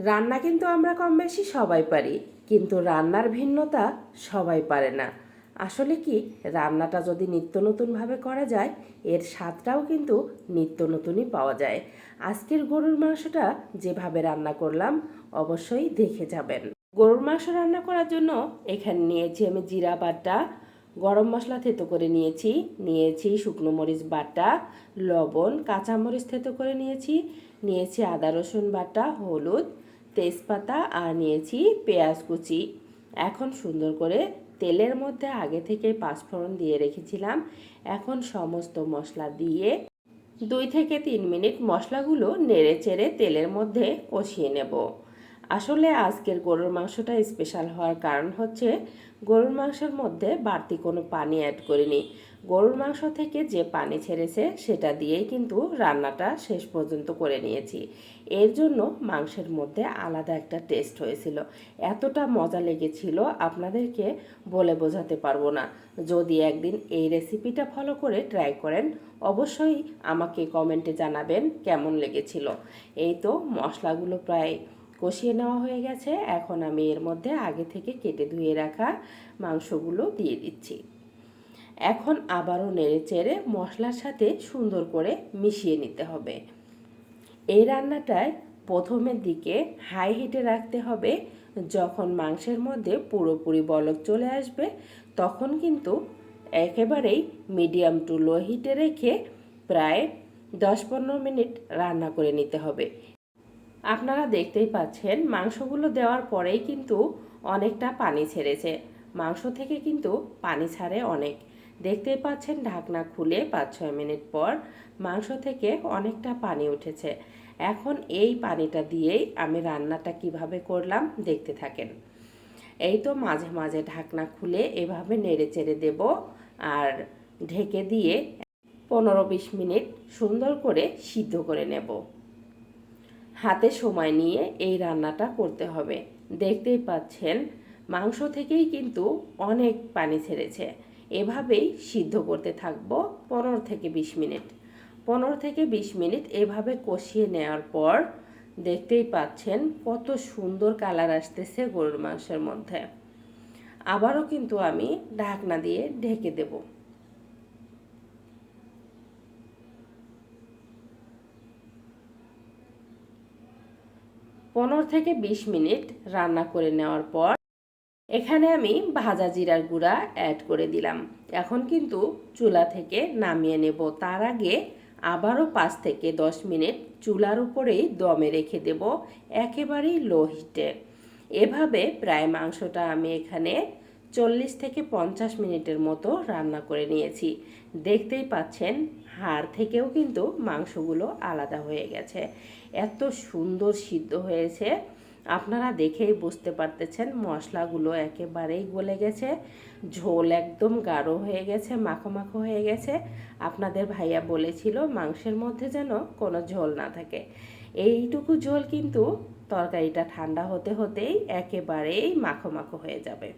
রান্না কিন্তু আমরা কম বেশি সবাই পারি, কিন্তু রান্নার ভিন্নতা সবাই পারে না। আসলে কি, রান্নাটা যদি নিত্য নতুনভাবে করা যায়, এর স্বাদটাও কিন্তু নিত্য নতুনই পাওয়া যায়। আজকের গরুর মাংসটা যেভাবে রান্না করলাম, অবশ্যই দেখে যাবেন। গরুর মাংস রান্না করার জন্য এখানে নিয়েছি আমি জিরা বাটা, গরম মশলা থেতো করে নিয়েছি শুকনো মরিচ বাটা, লবণ, কাঁচামরিচ থেতো করে নিয়েছি আদা রসুন বাটা, হলুদ, তেজপাতা আর নিয়েছি পেঁয়াজ কুচি। এখন সুন্দর করে তেলের মধ্যে আগে থেকে পাঁচফোড়ন দিয়ে রেখেছিলাম। এখন সমস্ত মশলা দিয়ে 2 থেকে 3 মিনিট মশলাগুলো নেড়ে চেড়ে তেলের মধ্যে কষিয়ে নেব। আসলে আজকের গরুর মাংসটা স্পেশাল হওয়ার কারণ হচ্ছে গরুর মাংসের মধ্যে বাড়তি কোনো পানি অ্যাড করিনি। গরুর মাংস থেকে যে পানি ছেড়েছে সেটা দিয়েই কিন্তু রান্নাটা শেষ পর্যন্ত করে নিয়েছি। এর জন্য মাংসের মধ্যে আলাদা একটা টেস্ট হয়েছিল, এতটা মজা লেগেছিল আপনাদেরকে বলে বোঝাতে পারবো না। যদি একদিন এই রেসিপিটা ফলো করে ট্রাই করেন, অবশ্যই আমাকে কমেন্টে জানাবেন কেমন লেগেছিল। এই তো মশলাগুলো প্রায় কষিয়ে নেওয়া হয়ে গেছে। এখন আমি এর মধ্যে আগে থেকে কেটে ধুয়ে রাখা মাংসগুলো দিয়ে দিচ্ছি। এখন আবারও নেড়ে চেড়ে মশলার সাথে সুন্দর করে মিশিয়ে নিতে হবে। এই রান্নাটায় প্রথমের দিকে হাই হিটে রাখতে হবে। যখন মাংসের মধ্যে পুরোপুরি বলক চলে আসবে, তখন কিন্তু একেবারেই মিডিয়াম টু লো হিটে রেখে প্রায় 10-15 মিনিট রান্না করে নিতে হবে। আপনারা দেখতেই পাচ্ছেন মাংসগুলো দেওয়ার পরেই কিন্তু অনেকটা পানি ছেড়েছে। মাংস থেকে কিন্তু পানি ছাড়ে অনেক। দেখতেই পাচ্ছেন ঢাকনা খুলে 5-6 মিনিট পর মাংস থেকে অনেকটা পানি উঠেছে। এখন এই পানিটা দিয়েই আমি রান্নাটা কিভাবে করলাম দেখতে থাকেন। এই তো মাঝে মাঝে ঢাকনা খুলে এভাবে নেড়ে চেড়ে দেব আর ঢেকে দিয়ে 15-20 মিনিট সুন্দর করে সিদ্ধ করে নেব। হাতে সময় নিয়ে এই রান্নাটা করতে হবে। দেখতেই পাচ্ছেন মাংস থেকেই কিন্তু অনেক পানি ছেড়েছে। এভাবেই সিদ্ধ করতে থাকবো 15-20 মিনিট। 15-20 মিনিট এভাবে কষিয়ে নেওয়ার পর দেখতেই পাচ্ছেন কত সুন্দর কালার আসতেছে গরুর মাংসের মধ্যে। আবারও কিন্তু আমি ঢাকনা দিয়ে ঢেকে দেব। 15-20 মিনিট রান্না করে নেওয়ার পর এখানে আমি ভাজা জিরার গুঁড়া অ্যাড করে দিলাম। এখন কিন্তু চুলা থেকে নামিয়ে নেব। তার আগে আবারও 5-10 মিনিট চুলার উপরেই দমে রেখে দেব, একেবারেই লো হিটে। এভাবে প্রায় মাংসটা আমি এখানে 40-50 মিনিটের মতো রান্না করে নিয়েছি। দেখতেই পাচ্ছেন হাড় থেকেও কিন্তু মাংসগুলো আলাদা হয়ে গেছে। এত সুন্দর সিদ্ধ হয়েছে, আপনারা দেখেই বুঝতে পারতেছেন মশলাগুলো একেবারেই গলে গেছে। ঝোল একদম গাঢ় হয়ে গেছে, মাখো মাখো হয়ে গেছে। আপনাদের ভাইয়া বলেছিল মাংসের মধ্যে যেন কোনো ঝোল না থাকে। এইটুকু ঝোল কিন্তু তরকারিটা ঠান্ডা হতে হতেই একেবারেই মাখো মাখো হয়ে যাবে।